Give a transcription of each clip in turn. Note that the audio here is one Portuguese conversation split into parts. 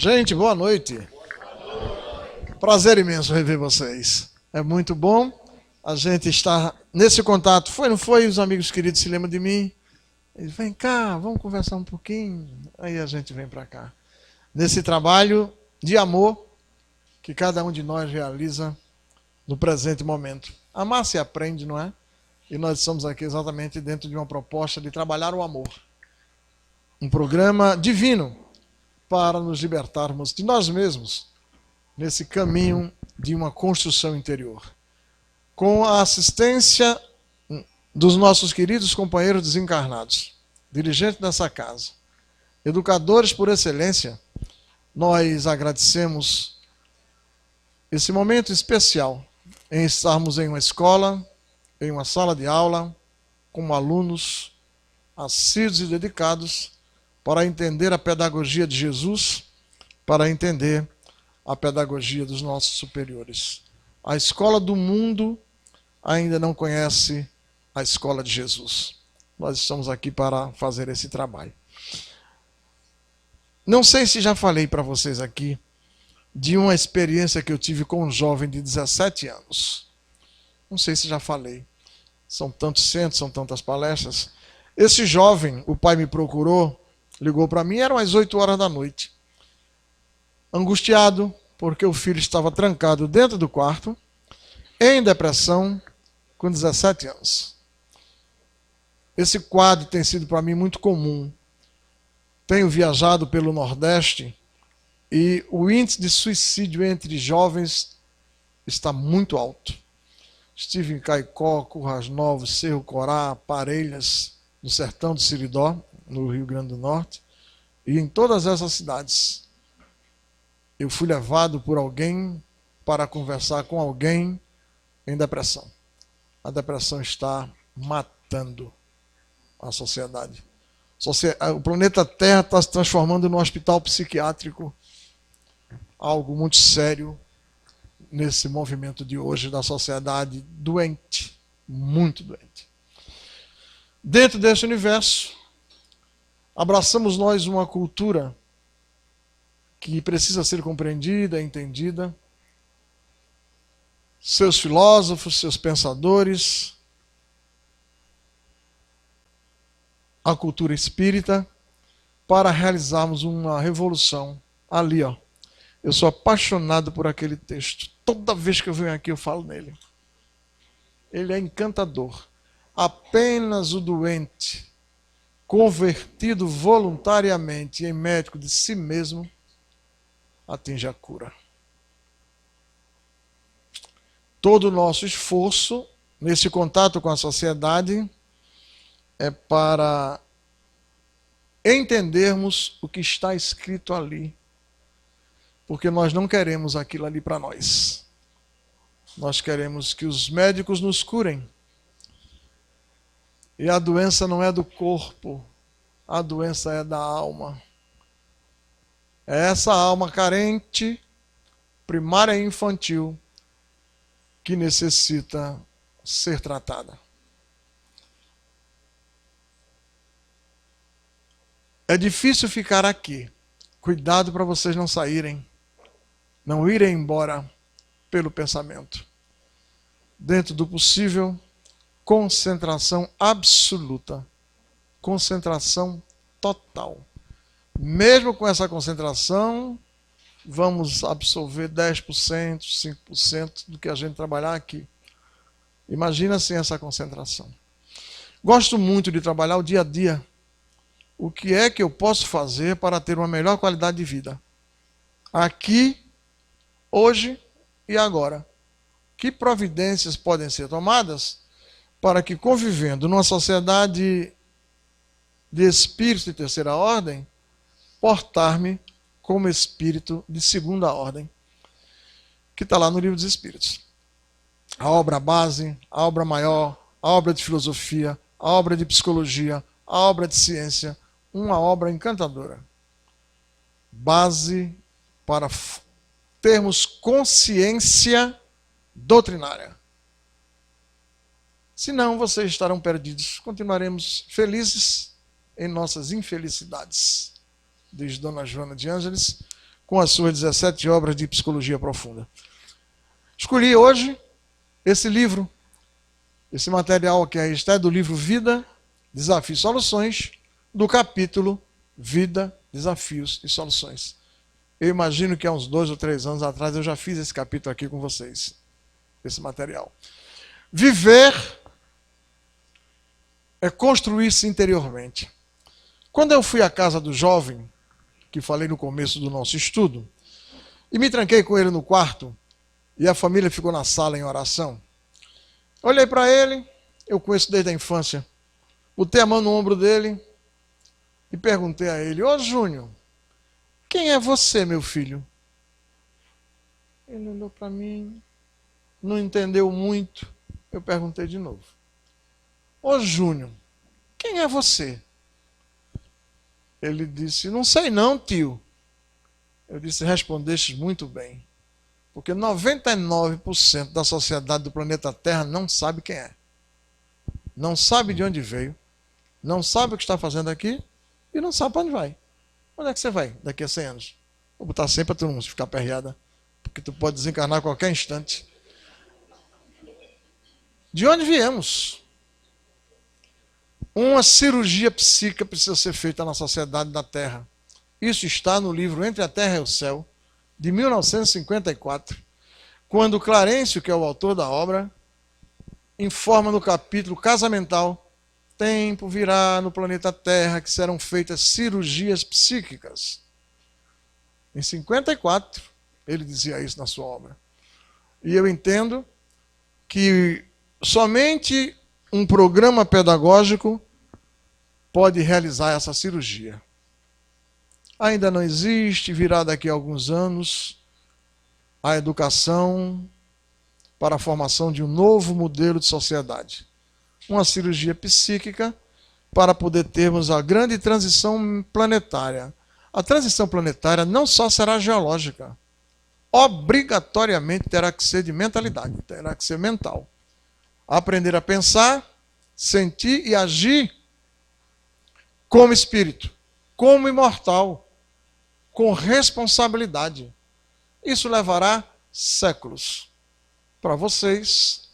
Gente, boa noite. Prazer imenso rever vocês. É muito bom a gente estar nesse contato. Não foi? Os amigos queridos se lembram de mim. Eles vem cá, vamos conversar um pouquinho. Aí a gente vem para cá. Nesse trabalho de amor que cada um de nós realiza no presente momento. Amar se aprende, não é? E nós estamos aqui exatamente dentro de uma proposta de trabalhar o amor. Um programa divino para nos libertarmos de nós mesmos nesse caminho de uma construção interior. Com a assistência dos nossos queridos companheiros desencarnados, dirigentes dessa casa, educadores por excelência, nós agradecemos esse momento especial em estarmos em uma escola, em uma sala de aula, como alunos assíduos e dedicados para entender a pedagogia de Jesus, para entender a pedagogia dos nossos superiores. A escola do mundo ainda não conhece a escola de Jesus. Nós estamos aqui para fazer esse trabalho. Não sei se já falei para vocês aqui de uma experiência que eu tive com um jovem de 17 anos. Não sei se já falei. São tantos centros, são tantas palestras. Esse jovem, o pai me procurou, ligou para mim, eram as 8 horas da noite. Angustiado, porque o filho estava trancado dentro do quarto, em depressão, com 17 anos. Esse quadro tem sido para mim muito comum. Tenho viajado pelo Nordeste e o índice de suicídio entre jovens está muito alto. Estive em Caicó, Currais Novos, Cerro Corá, Parelhas, no sertão do Seridó, no Rio Grande do Norte, e em todas essas cidades. Eu fui levado por alguém para conversar com alguém em depressão. A depressão está matando a sociedade. O planeta Terra está se transformando num hospital psiquiátrico, algo muito sério nesse movimento de hoje da sociedade doente, muito doente. Dentro desse universo, abraçamos nós uma cultura que precisa ser compreendida, entendida. Seus filósofos, seus pensadores, a cultura espírita, para realizarmos uma revolução ali, ó. Eu sou apaixonado por aquele texto. Toda vez que eu venho aqui eu falo nele. Ele é encantador. Apenas o doente, convertido voluntariamente em médico de si mesmo, atinge a cura. Todo o nosso esforço nesse contato com a sociedade é para entendermos o que está escrito ali. Porque nós não queremos aquilo ali para nós. Nós queremos que os médicos nos curem. E a doença não é do corpo, a doença é da alma. É essa alma carente, primária e infantil, que necessita ser tratada. É difícil ficar aqui. Cuidado para vocês não saírem, não irem embora pelo pensamento. Dentro do possível, concentração absoluta, concentração total. Mesmo com essa concentração, vamos absorver 10%, 5% do que a gente trabalhar aqui. Imagina sem essa concentração. Gosto muito de trabalhar o dia a dia. O que é que eu posso fazer para ter uma melhor qualidade de vida? Aqui, hoje e agora. Que providências podem ser tomadas para que, convivendo numa sociedade de espíritos de terceira ordem, portar-me como espírito de segunda ordem, que está lá no Livro dos Espíritos. A obra base, a obra maior, a obra de filosofia, a obra de psicologia, a obra de ciência, uma obra encantadora. Base para termos consciência doutrinária. Senão, vocês estarão perdidos. Continuaremos felizes em nossas infelicidades. Diz Dona Joana de Ângeles, com as suas 17 obras de psicologia profunda. Escolhi hoje esse livro, esse material que aí está, é do livro Vida, Desafios e Soluções, do capítulo Vida, Desafios e Soluções. Eu imagino que há uns 2 ou 3 anos atrás eu já fiz esse capítulo aqui com vocês, esse material. Viver é construir-se interiormente. Quando eu fui à casa do jovem, que falei no começo do nosso estudo, e me tranquei com ele no quarto, e a família ficou na sala em oração, olhei para ele, eu conheço desde a infância, botei a mão no ombro dele e perguntei a ele: ô Júnior, quem é você, meu filho? Ele olhou para mim, não entendeu muito, eu perguntei de novo: ô Júnior, quem é você? Ele disse: não sei não, tio. Eu disse: respondeste muito bem. Porque 99% da sociedade do planeta Terra não sabe quem é. Não sabe de onde veio, não sabe o que está fazendo aqui e não sabe para onde vai. Onde é que você vai daqui a 100 anos? Vou botar 100 para todo mundo ficar perreada, porque tu pode desencarnar a qualquer instante. De onde viemos? Uma cirurgia psíquica precisa ser feita na sociedade da Terra. Isso está no livro Entre a Terra e o Céu, de 1954, quando Clarencio, que é o autor da obra, informa no capítulo casamental: tempo virá no planeta Terra que serão feitas cirurgias psíquicas. Em 54, ele dizia isso na sua obra. E eu entendo que somente um programa pedagógico pode realizar essa cirurgia. Ainda não existe, virá daqui a alguns anos, a educação para a formação de um novo modelo de sociedade. Uma cirurgia psíquica para poder termos a grande transição planetária. A transição planetária não só será geológica, obrigatoriamente terá que ser de mentalidade, terá que ser mental. Aprender a pensar, sentir e agir como espírito, como imortal, com responsabilidade. Isso levará séculos. Para vocês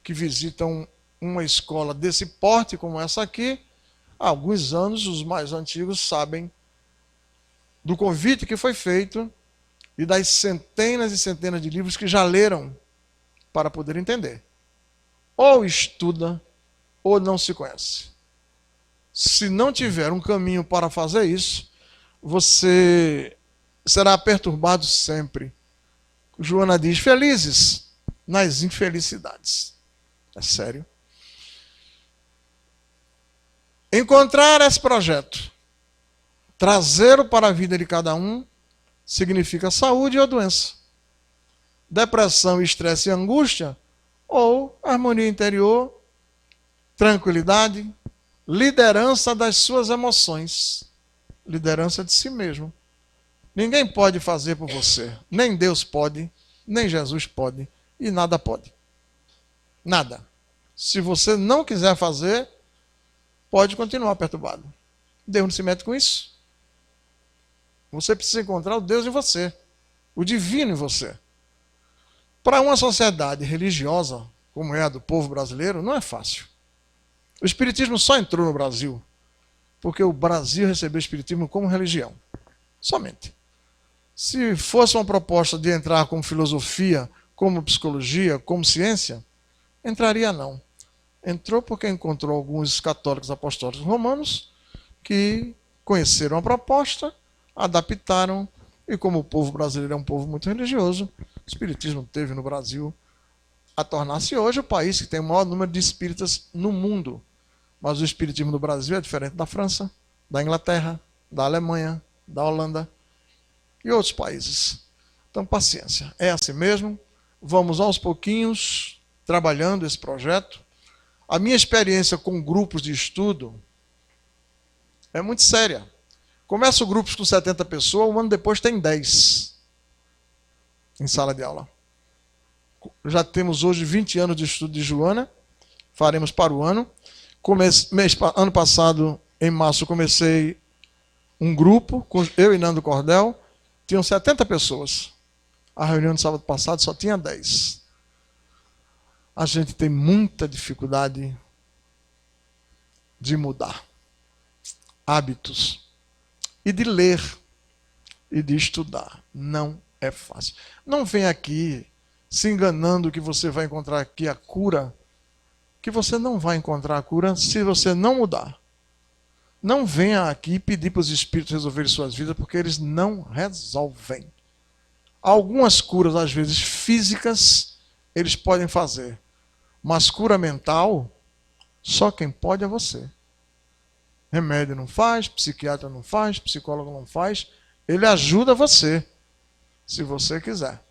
que visitam uma escola desse porte como essa aqui, há alguns anos, os mais antigos sabem do convite que foi feito e das centenas e centenas de livros que já leram para poder entender. Ou estuda, ou não se conhece. Se não tiver um caminho para fazer isso, você será perturbado sempre. Joana diz: felizes nas infelicidades. É sério. Encontrar esse projeto, trazê-lo para a vida de cada um, significa saúde ou doença, depressão, estresse e angústia, ou harmonia interior, tranquilidade, liderança das suas emoções, liderança de si mesmo. Ninguém pode fazer por você, nem Deus pode, nem Jesus pode, e nada pode. Nada. Se você não quiser fazer, pode continuar perturbado. Deus não se mete com isso. Você precisa encontrar o Deus em você, o divino em você. Para uma sociedade religiosa, como é a do povo brasileiro, não é fácil. O Espiritismo só entrou no Brasil porque o Brasil recebeu o Espiritismo como religião. Somente. Se fosse uma proposta de entrar como filosofia, como psicologia, como ciência, entraria não. Entrou porque encontrou alguns católicos apostólicos romanos que conheceram a proposta, adaptaram, e como o povo brasileiro é um povo muito religioso, o Espiritismo teve no Brasil a tornar-se hoje o país que tem o maior número de espíritas no mundo. Mas o Espiritismo do Brasil é diferente da França, da Inglaterra, da Alemanha, da Holanda e outros países. Então, paciência. É assim mesmo. Vamos aos pouquinhos trabalhando esse projeto. A minha experiência com grupos de estudo é muito séria. Começo grupos com 70 pessoas, um ano depois tem 10 em sala de aula. Já temos hoje 20 anos de estudo de Joana, faremos para o ano. Ano passado, em março, comecei um grupo, eu e Nando Cordel, Tinham 70 pessoas. A reunião de sábado passado só tinha 10. A gente tem muita dificuldade de mudar hábitos e de ler e de estudar. Não é fácil. Não vem aqui se enganando que você vai encontrar aqui a cura, que você não vai encontrar a cura se você não mudar. Não venha aqui pedir para os espíritos resolverem suas vidas, porque eles não resolvem. Algumas curas, às vezes físicas, eles podem fazer. Mas cura mental, só quem pode é você. Remédio não faz, psiquiatra não faz, psicólogo não faz. Ele ajuda você, se você quiser.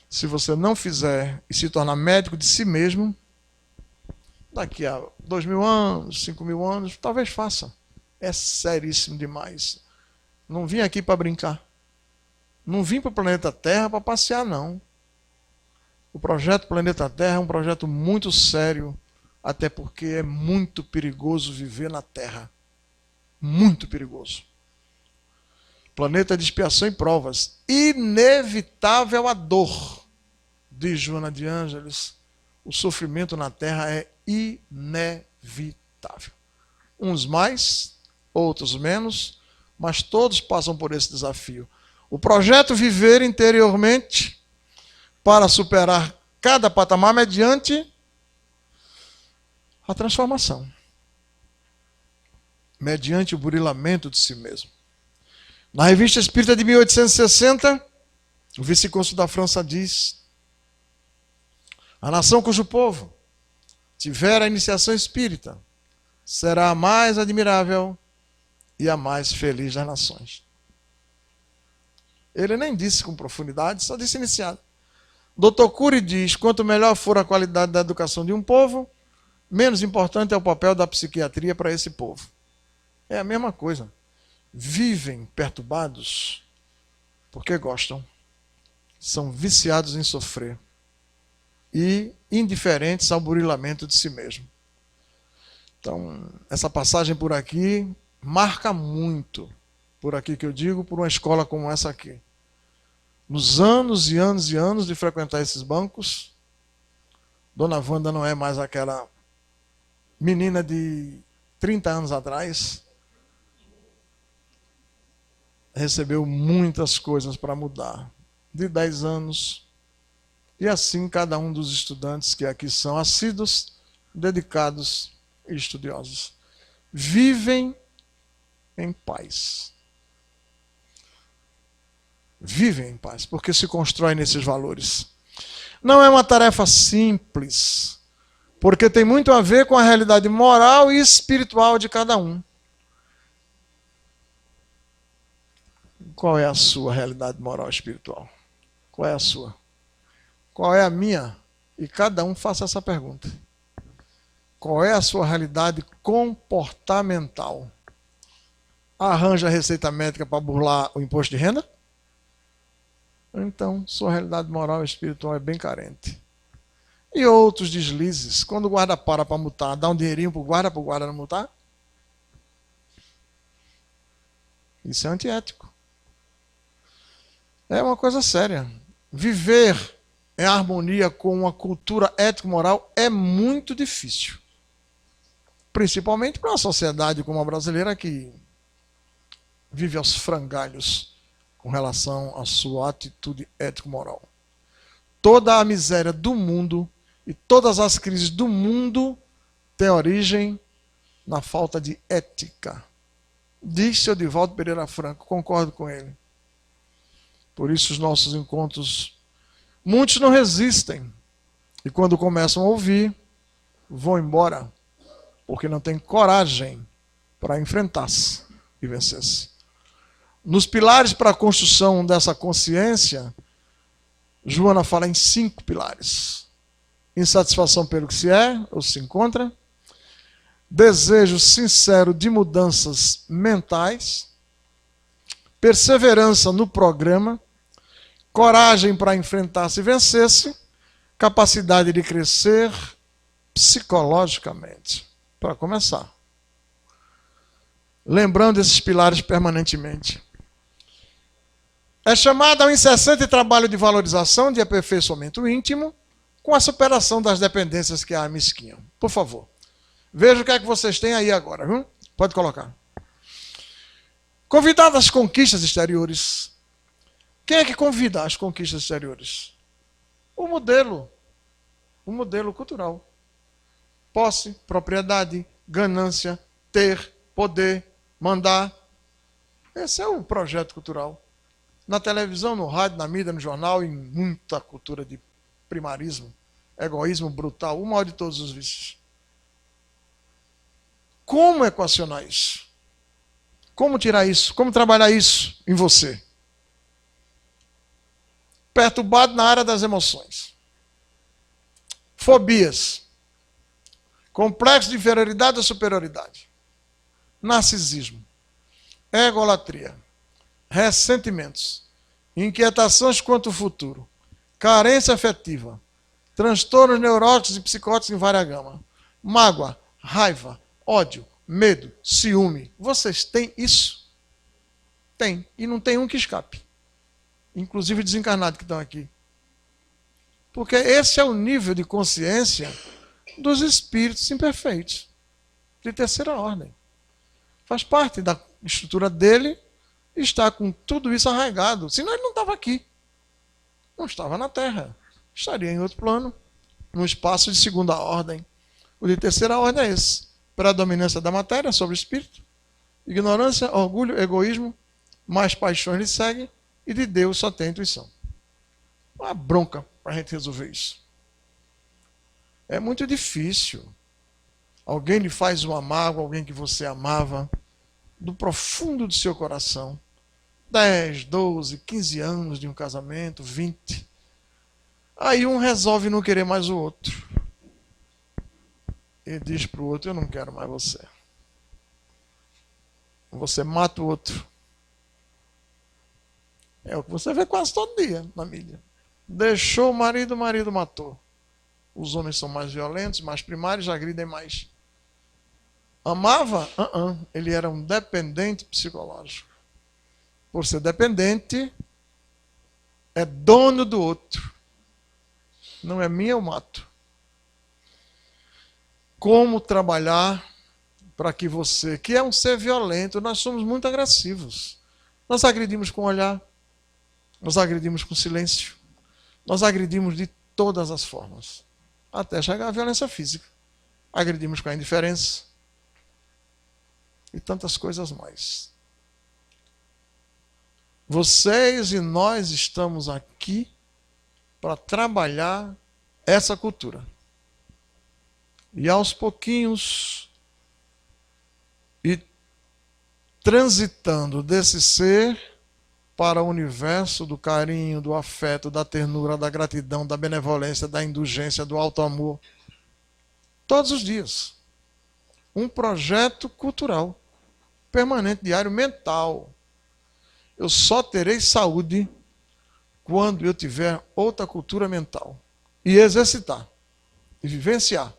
Se você não fizer e se tornar médico de si mesmo, daqui a 2.000 anos, 5.000 anos, talvez faça. É seríssimo demais. Não vim aqui para brincar. Não vim para o planeta Terra para passear, não. O projeto Planeta Terra é um projeto muito sério, até porque é muito perigoso viver na Terra. Muito perigoso. Planeta de expiação e provas. Inevitável a dor, diz Joana de Ângeles. O sofrimento na Terra é inevitável. Uns mais, outros menos, mas todos passam por esse desafio. O projeto Viver Interiormente, para superar cada patamar mediante a transformação. Mediante o burilamento de si mesmo. Na Revista Espírita de 1860, o vice-cônsul da França diz: a nação cujo povo tiver a iniciação espírita será a mais admirável e a mais feliz das nações. Ele nem disse com profundidade, só disse iniciado. Dr. Cury diz: quanto melhor for a qualidade da educação de um povo, menos importante é o papel da psiquiatria para esse povo. É a mesma coisa. Vivem perturbados porque gostam. São viciados em sofrer. E indiferentes ao burilamento de si mesmo. Então, essa passagem por aqui marca muito. Por aqui que eu digo, por uma escola como essa aqui. Nos anos e anos e anos de frequentar esses bancos, Dona Wanda não é mais aquela menina de 30 anos atrás. Recebeu muitas coisas para mudar. De 10 anos. E assim cada um dos estudantes que aqui são assíduos, dedicados e estudiosos. Vivem em paz. Vivem em paz, porque se constrói nesses valores. Não é uma tarefa simples, porque tem muito a ver com a realidade moral e espiritual de cada um. Qual é a sua realidade moral e espiritual? Qual é a sua? Qual é a minha? E cada um faça essa pergunta. Qual é a sua realidade comportamental? Arranja a receita médica para burlar o imposto de renda? Então, sua realidade moral e espiritual é bem carente. E outros deslizes. Quando o guarda para multar, dá um dinheirinho para o guarda não multar? Isso é antiético. É uma coisa séria. Viver em harmonia com uma cultura ético-moral é muito difícil. Principalmente para uma sociedade como a brasileira que vive aos frangalhos com relação à sua atitude ético-moral. Toda a miséria do mundo e todas as crises do mundo têm origem na falta de ética. Diz seu Divaldo Pereira Franco, concordo com ele. Por isso os nossos encontros, muitos não resistem. E quando começam a ouvir, vão embora. Porque não têm coragem para enfrentar-se e vencer-se. Nos pilares para a construção dessa consciência, Joana fala em 5 pilares. Insatisfação pelo que se é, ou se encontra. Desejo sincero de mudanças mentais. Perseverança no programa. Coragem para enfrentar-se e vencer-se. Capacidade de crescer psicologicamente. Para começar. Lembrando esses pilares permanentemente. É chamada ao incessante trabalho de valorização, de aperfeiçoamento íntimo, com a superação das dependências que a mesquinham. Por favor, veja o que é que vocês têm aí agora, viu? Pode colocar. Convidado às conquistas exteriores. Quem é que convida às conquistas exteriores? O modelo cultural. Posse, propriedade, ganância, ter, poder, mandar. Esse é o projeto cultural. Na televisão, no rádio, na mídia, no jornal, e muita cultura de primarismo, egoísmo brutal, o maior de todos os vícios. Como equacionar isso? Como tirar isso? Como trabalhar isso em você? Perturbado na área das emoções. Fobias. Complexo de inferioridade ou superioridade. Narcisismo. Egolatria. Ressentimentos. Inquietações quanto ao futuro. Carência afetiva. Transtornos neuróticos e psicóticos em várias gamas. Mágoa, raiva, ódio, medo, ciúme. Vocês têm isso? Tem. E não tem um que escape. Inclusive desencarnados que estão aqui. Porque esse é o nível de consciência dos espíritos imperfeitos, de terceira ordem. Faz parte da estrutura dele estar com tudo isso arraigado. Senão ele não estava aqui. Não estava na Terra. Estaria em outro plano, num espaço de segunda ordem. O de terceira ordem é esse. Predominância da matéria sobre o espírito. Ignorância, orgulho, egoísmo, mais paixões lhe seguem, e de Deus só tem intuição. Uma bronca para a gente resolver isso. É muito difícil. Alguém lhe faz uma mágoa, alguém que você amava, do profundo do seu coração. 10, 12, 15 anos de um casamento, 20. Aí um resolve não querer mais o outro. E diz para o outro, eu não quero mais você. Você mata o outro. É o que você vê quase todo dia na mídia. Deixou o marido matou. Os homens são mais violentos, mais primários, agridem mais. Amava? Ele era um dependente psicológico. Por ser dependente, é dono do outro. Não é minha, eu mato. Como trabalhar para que você, que é um ser violento, nós somos muito agressivos. Nós agredimos com o olhar, nós agredimos com silêncio, nós agredimos de todas as formas, até chegar à violência física. Agredimos com a indiferença e tantas coisas mais. Vocês e nós estamos aqui para trabalhar essa cultura. E aos pouquinhos, e transitando desse ser para o universo do carinho, do afeto, da ternura, da gratidão, da benevolência, da indulgência, do alto amor. Todos os dias. Um projeto cultural, permanente, diário, mental. Eu só terei saúde quando eu tiver outra cultura mental. E exercitar. E vivenciar.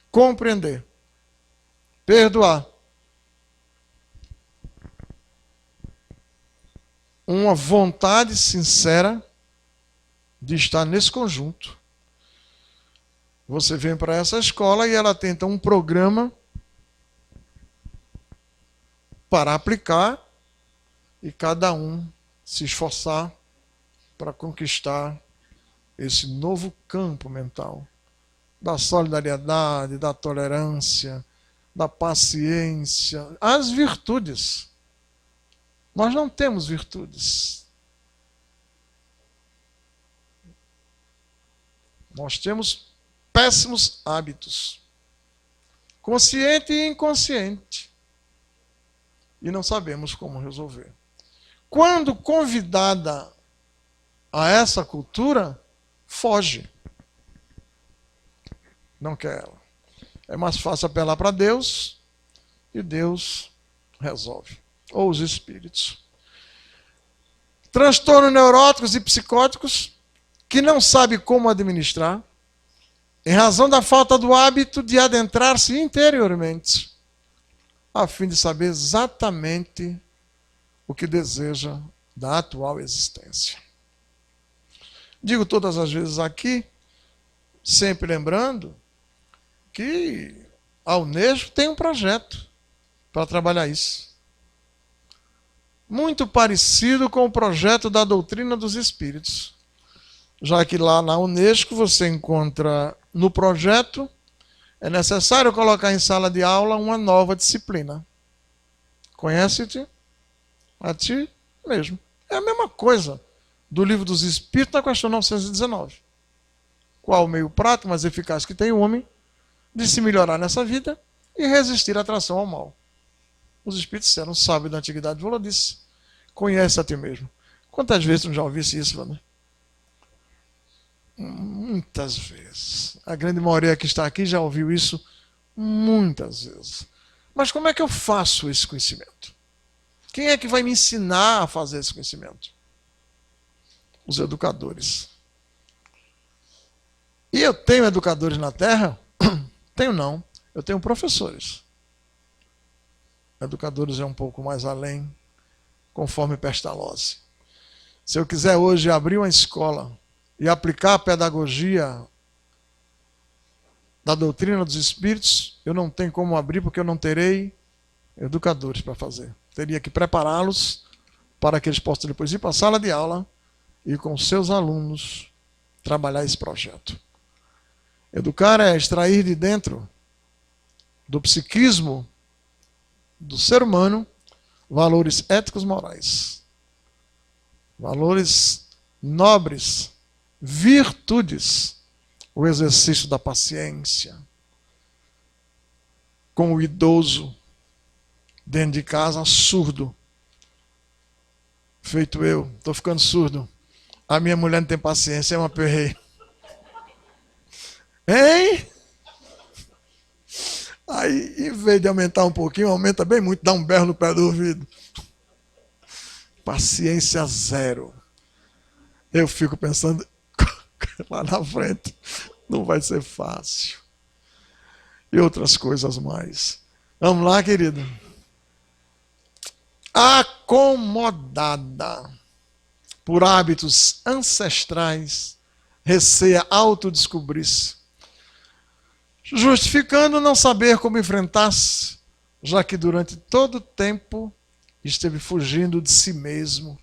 Compreender. Perdoar. Uma vontade sincera de estar nesse conjunto. Você vem para essa escola e ela tenta um programa para aplicar e cada um se esforçar para conquistar esse novo campo mental da solidariedade, da tolerância, da paciência, as virtudes. Nós não temos virtudes. Nós temos péssimos hábitos, consciente e inconsciente, e não sabemos como resolver. Quando convidada a essa cultura, foge. Não quer ela. É mais fácil apelar para Deus e Deus resolve. Ou os espíritos. Transtornos neuróticos e psicóticos que não sabe como administrar, em razão da falta do hábito de adentrar-se interiormente, a fim de saber exatamente o que deseja da atual existência. Digo todas as vezes aqui, sempre lembrando que a Unesco tem um projeto para trabalhar isso. Muito parecido com o projeto da doutrina dos espíritos. Já que lá na Unesco você encontra no projeto, é necessário colocar em sala de aula uma nova disciplina. Conhece-te a ti mesmo. É a mesma coisa do Livro dos Espíritos na questão 919. Qual o meio prático, mais eficaz que tem o homem de se melhorar nessa vida e resistir à atração ao mal? Os Espíritos eram sábios da antiguidade, falou disso. Conhece a ti mesmo. Quantas vezes tu não já ouviste isso, Wander? Muitas vezes. A grande maioria que está aqui já ouviu isso muitas vezes. Mas como é que eu faço esse conhecimento? Quem é que vai me ensinar a fazer esse conhecimento? Os educadores. E eu tenho educadores na Terra? Tenho não. Eu tenho professores. Educadores é um pouco mais além, conforme Pestalozzi. Se eu quiser hoje abrir uma escola e aplicar a pedagogia da doutrina dos espíritos, eu não tenho como abrir porque eu não terei educadores para fazer. Teria que prepará-los para que eles possam depois ir para a sala de aula e com seus alunos trabalhar esse projeto. Educar é extrair de dentro do psiquismo do ser humano valores éticos morais, valores nobres, virtudes, o exercício da paciência, com o idoso dentro de casa, surdo, feito eu, estou ficando surdo, a minha mulher não tem paciência, é uma perreira. Hein? Aí, em vez de aumentar um pouquinho, aumenta bem muito, dá um berro no pé do ouvido. Paciência zero. Eu fico pensando, lá na frente, não vai ser fácil. E outras coisas mais. Vamos lá, querido. Acomodada por hábitos ancestrais, receia autodescobrir-se, justificando não saber como enfrentar-se, já que durante todo o tempo esteve fugindo de si mesmo,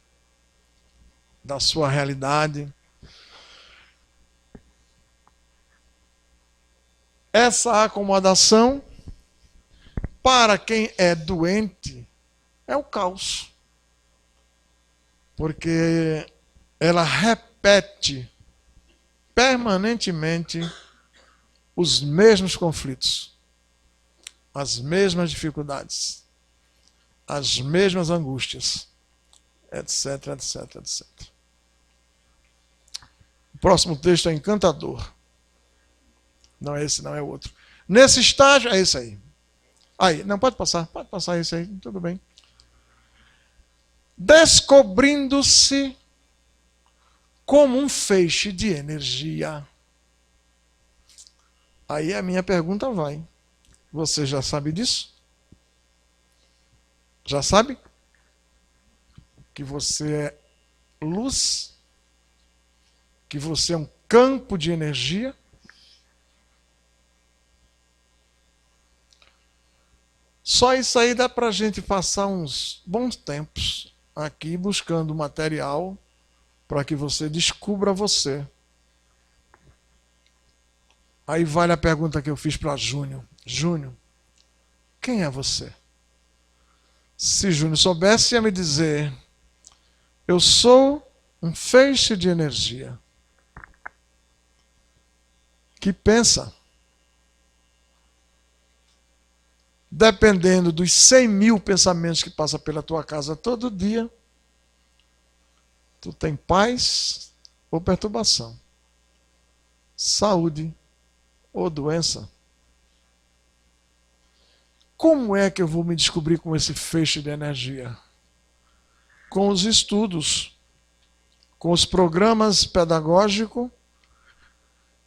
da sua realidade. Essa acomodação, para quem é doente, é o caos. Porque ela repete permanentemente os mesmos conflitos, as mesmas dificuldades, as mesmas angústias, etc, etc, etc. O próximo texto é encantador. Não é esse, não é outro. Nesse estágio, é esse aí. Aí, não, pode passar esse aí, tudo bem. Descobrindo-se como um feixe de energia. Aí a minha pergunta vai. Você já sabe disso? Já sabe? Que você é luz? Que você é um campo de energia? Só isso aí dá para a gente passar uns bons tempos aqui buscando material para que você descubra você. Aí vale a pergunta que eu fiz para Júnior. Júnior, quem é você? Se Júnior soubesse, ia me dizer, eu sou um feixe de energia que pensa. Dependendo dos 100.000 pensamentos que passam pela tua casa todo dia, tu tem paz ou perturbação, saúde ou doença. Como é que eu vou me descobrir com esse feixe de energia? Com os estudos, com os programas pedagógicos,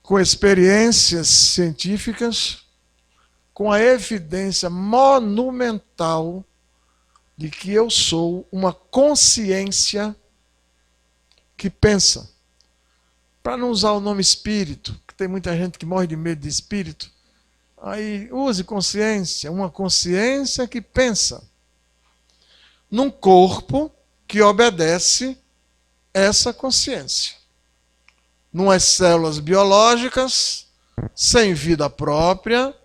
com experiências científicas, com a evidência monumental de que eu sou uma consciência que pensa. Para não usar o nome espírito, que tem muita gente que morre de medo de espírito, aí use consciência, uma consciência que pensa. Num corpo que obedece essa consciência. Numas células biológicas, sem vida própria,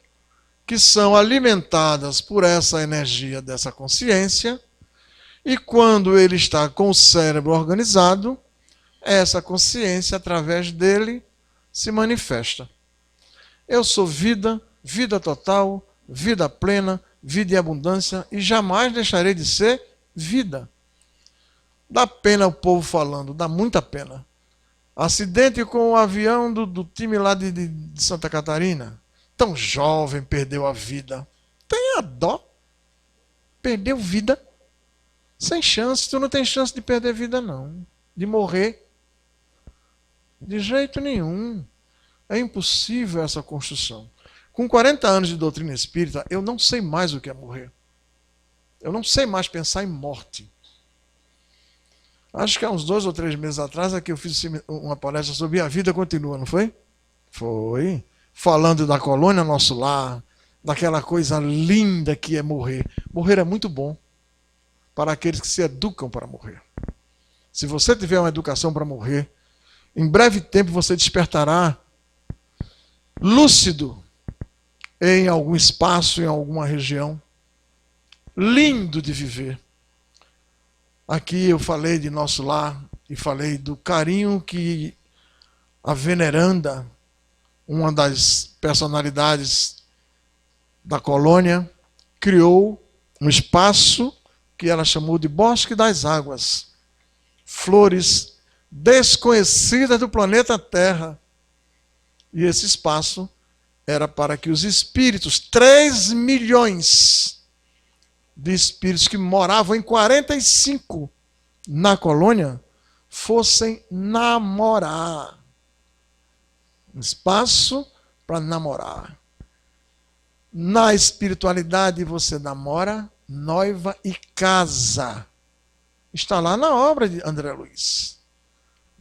que são alimentadas por essa energia dessa consciência, e quando ele está com o cérebro organizado, essa consciência, através dele, se manifesta. Eu sou vida, vida total, vida plena, vida em abundância, e jamais deixarei de ser vida. Dá pena o povo falando, dá muita pena. Acidente com o avião do time lá de Santa Catarina. Tão jovem, perdeu a vida. Tenha dó. Perdeu vida. Sem chance. Tu não tem chance de perder vida, não. De morrer. De jeito nenhum. É impossível essa construção. Com 40 anos de doutrina espírita, eu não sei mais o que é morrer. Eu não sei mais pensar em morte. Acho que há uns 2 ou 3 meses atrás aqui eu fiz uma palestra sobre A Vida Continua, não foi? Foi. Falando da colônia Nosso Lar, daquela coisa linda que é morrer. Morrer é muito bom para aqueles que se educam para morrer. Se você tiver uma educação para morrer, em breve tempo você despertará lúcido em algum espaço, em alguma região. Lindo de viver. Aqui eu falei de Nosso Lar e falei do carinho que a veneranda, uma das personalidades da colônia, criou um espaço que ela chamou de Bosque das Águas. Flores desconhecidas do planeta Terra. E esse espaço era para que os espíritos, 3 milhões de espíritos que moravam em 45 na colônia, fossem namorar. Um espaço para namorar. Na espiritualidade você namora, noiva e casa. Está lá na obra de André Luiz.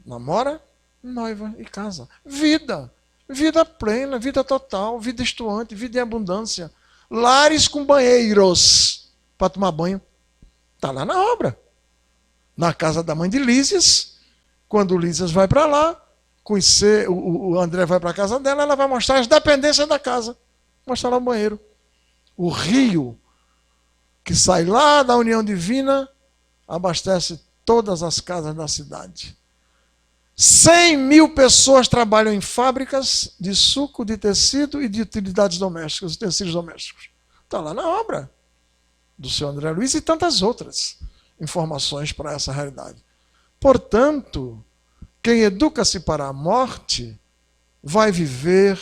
Namora, noiva e casa. Vida. Vida plena, vida total, vida estuante, vida em abundância. Lares com banheiros para tomar banho. Está lá na obra. Na casa da mãe de Lísias, quando Lísias vai para lá, conhecer, o André vai para a casa dela, ela vai mostrar as dependências da casa. Mostrar lá o banheiro. O rio que sai lá da União Divina abastece todas as casas da cidade. 100.000 pessoas trabalham em fábricas de suco, de tecido e de utilidades domésticas, utensílios domésticos. Está lá na obra do seu André Luiz e tantas outras informações para essa realidade. Portanto, quem educa-se para a morte vai viver,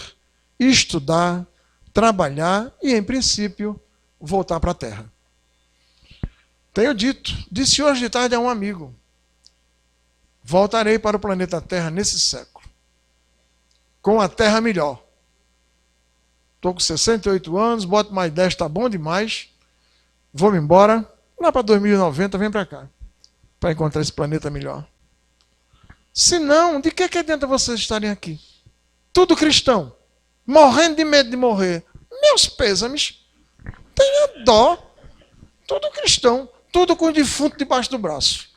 estudar, trabalhar e, em princípio, voltar para a Terra. Tenho dito, disse hoje de tarde a um amigo, voltarei para o planeta Terra nesse século, com a Terra melhor. Estou com 68 anos, boto mais 10, está bom demais. Vou-me embora, lá para 2090, vem para cá, para encontrar esse planeta melhor. Se não, de que adianta vocês estarem aqui? Tudo cristão, morrendo de medo de morrer. Meus pêsames, tenha dó. Tudo cristão, tudo com o defunto debaixo do braço,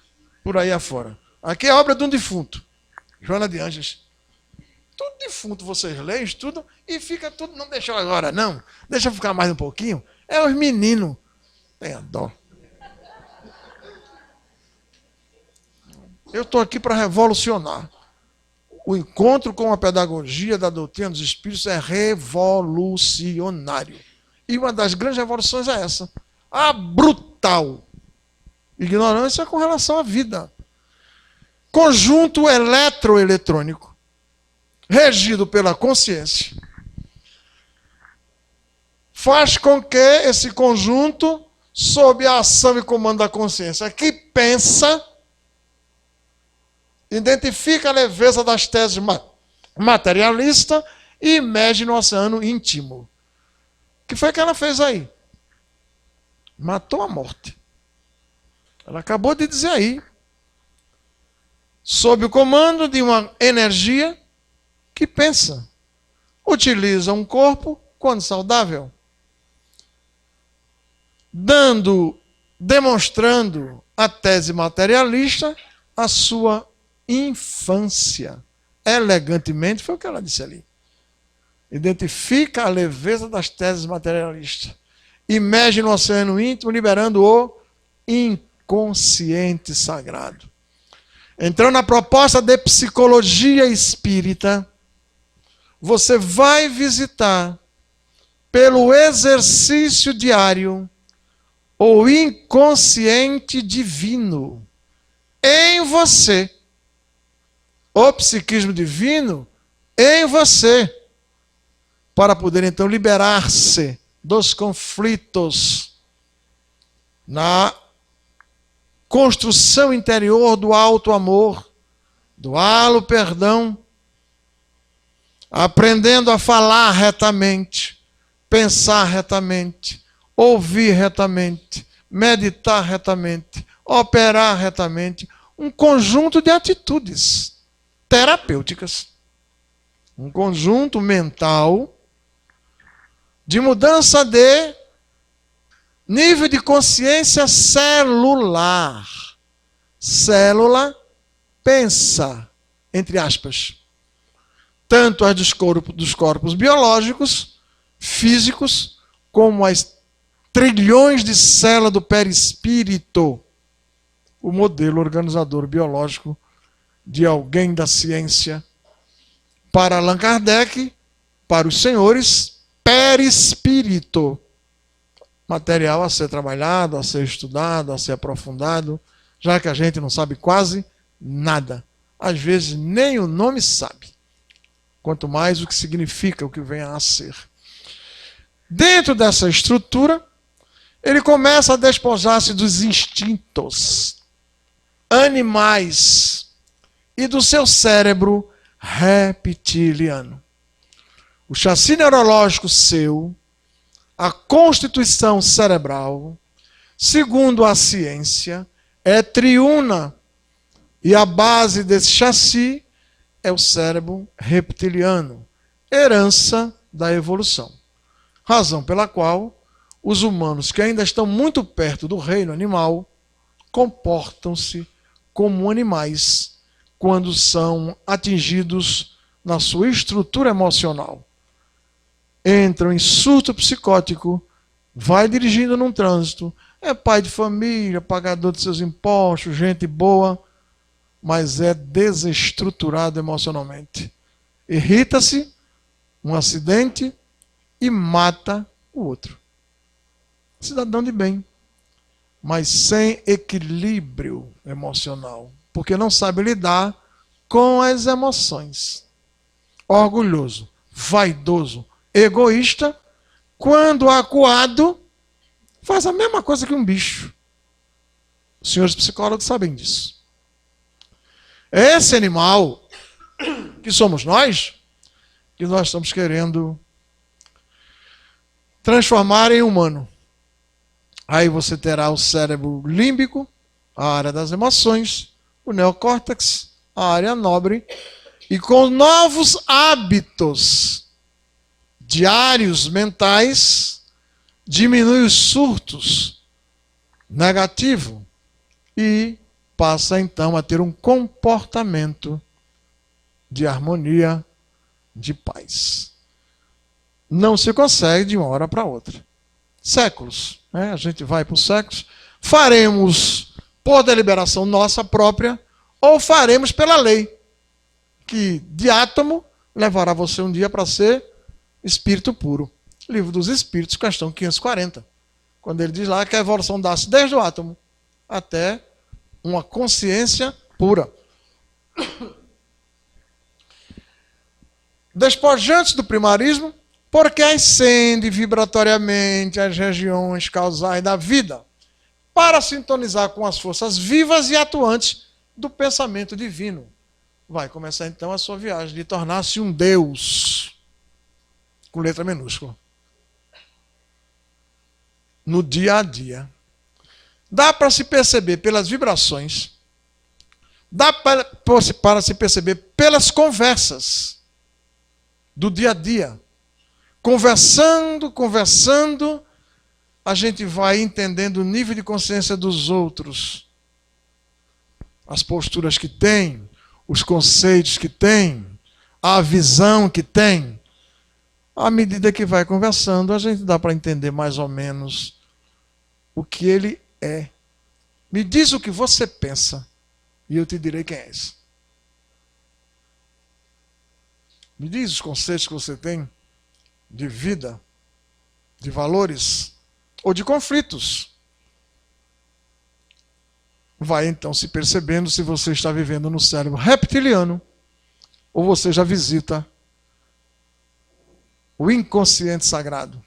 por aí afora. Aqui é a obra de um defunto, Joana de Ângeles. Tudo defunto, vocês leem, estudam e fica tudo, não deixa agora não, deixa ficar mais um pouquinho. É os meninos, tenha dó. Eu estou aqui para revolucionar. O encontro com a pedagogia da doutrina dos espíritos é revolucionário. E uma das grandes revoluções é essa. A brutal ignorância com relação à vida. Conjunto eletroeletrônico, regido pela consciência, faz com que esse conjunto, sob a ação e comando da consciência, que pensa, identifica a leveza das teses materialistas e emerge no oceano íntimo. O que foi que ela fez aí? Matou a morte. Ela acabou de dizer aí. Sob o comando de uma energia que pensa. Utiliza um corpo quando saudável. Demonstrando a tese materialista a sua infância. Elegantemente, foi o que ela disse ali. Identifica a leveza das teses materialistas. Imerge no oceano íntimo, liberando o inconsciente sagrado. Entrando na proposta de psicologia espírita, você vai visitar, pelo exercício diário, o inconsciente divino em você. O psiquismo divino em você. Para poder, então, liberar-se dos conflitos na construção interior do alto amor, do halo perdão, aprendendo a falar retamente, pensar retamente, ouvir retamente, meditar retamente, operar retamente, um conjunto de atitudes terapêuticas, um conjunto mental de mudança de nível de consciência celular. Célula pensa, entre aspas, tanto as dos corpos biológicos, físicos, como as trilhões de células do perispírito, o modelo organizador biológico de alguém da ciência. Para Allan Kardec, para os senhores, perispírito. Material a ser trabalhado, a ser estudado, a ser aprofundado, já que a gente não sabe quase nada. Às vezes nem o nome sabe. Quanto mais o que significa, o que vem a ser. Dentro dessa estrutura, ele começa a despojar-se dos instintos animais e do seu cérebro reptiliano. O chassi neurológico seu, a constituição cerebral, segundo a ciência, é triuna. E a base desse chassi é o cérebro reptiliano, herança da evolução. Razão pela qual os humanos que ainda estão muito perto do reino animal comportam-se como animais quando são atingidos na sua estrutura emocional. Entram em surto psicótico, vai dirigindo num trânsito, é pai de família, pagador de seus impostos, gente boa, mas é desestruturado emocionalmente. Irrita-se, um acidente, e mata o outro. Cidadão de bem, mas sem equilíbrio emocional, porque não sabe lidar com as emoções. Orgulhoso, vaidoso, egoísta, quando acuado, faz a mesma coisa que um bicho. Os senhores psicólogos sabem disso. Esse animal, que somos nós, que nós estamos querendo transformar em humano. Aí você terá o cérebro límbico, a área das emoções, o neocórtex, a área nobre, e com novos hábitos diários mentais, diminui os surtos negativos e passa então a ter um comportamento de harmonia, de paz. Não se consegue de uma hora para outra. Séculos, né? A gente vai por séculos. Faremos por deliberação nossa própria ou faremos pela lei, que de átomo levará você um dia para ser espírito puro. Livro dos Espíritos, questão 540. Quando ele diz lá que a evolução dá-se desde o átomo até uma consciência pura. Despojantes do primarismo, porque ascende vibratoriamente as regiões causais da vida, para sintonizar com as forças vivas e atuantes do pensamento divino. Vai começar então a sua viagem de tornar-se um Deus, com letra minúscula, no dia a dia. Dá para se perceber pelas vibrações, dá para se perceber pelas conversas do dia a dia. Conversando, a gente vai entendendo o nível de consciência dos outros, as posturas que tem, os conceitos que tem, a visão que tem. À medida que vai conversando, a gente dá para entender mais ou menos o que ele é. Me diz o que você pensa e eu te direi quem é esse. Me diz os conceitos que você tem de vida, de valores ou de conflitos. Vai então se percebendo se você está vivendo no cérebro reptiliano ou você já visita o inconsciente sagrado.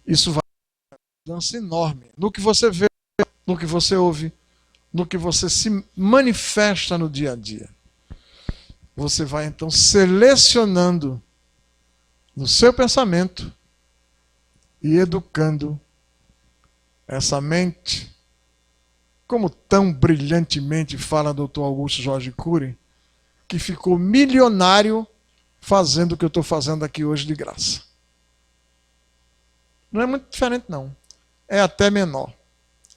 Isso vai ter uma mudança enorme no que você vê, no que você ouve, no que você se manifesta no dia a dia. Você vai então selecionando no seu pensamento e educando essa mente, como tão brilhantemente fala o Dr. Augusto Jorge Cury, que ficou milionário fazendo o que eu estou fazendo aqui hoje de graça. Não é muito diferente, não. É até menor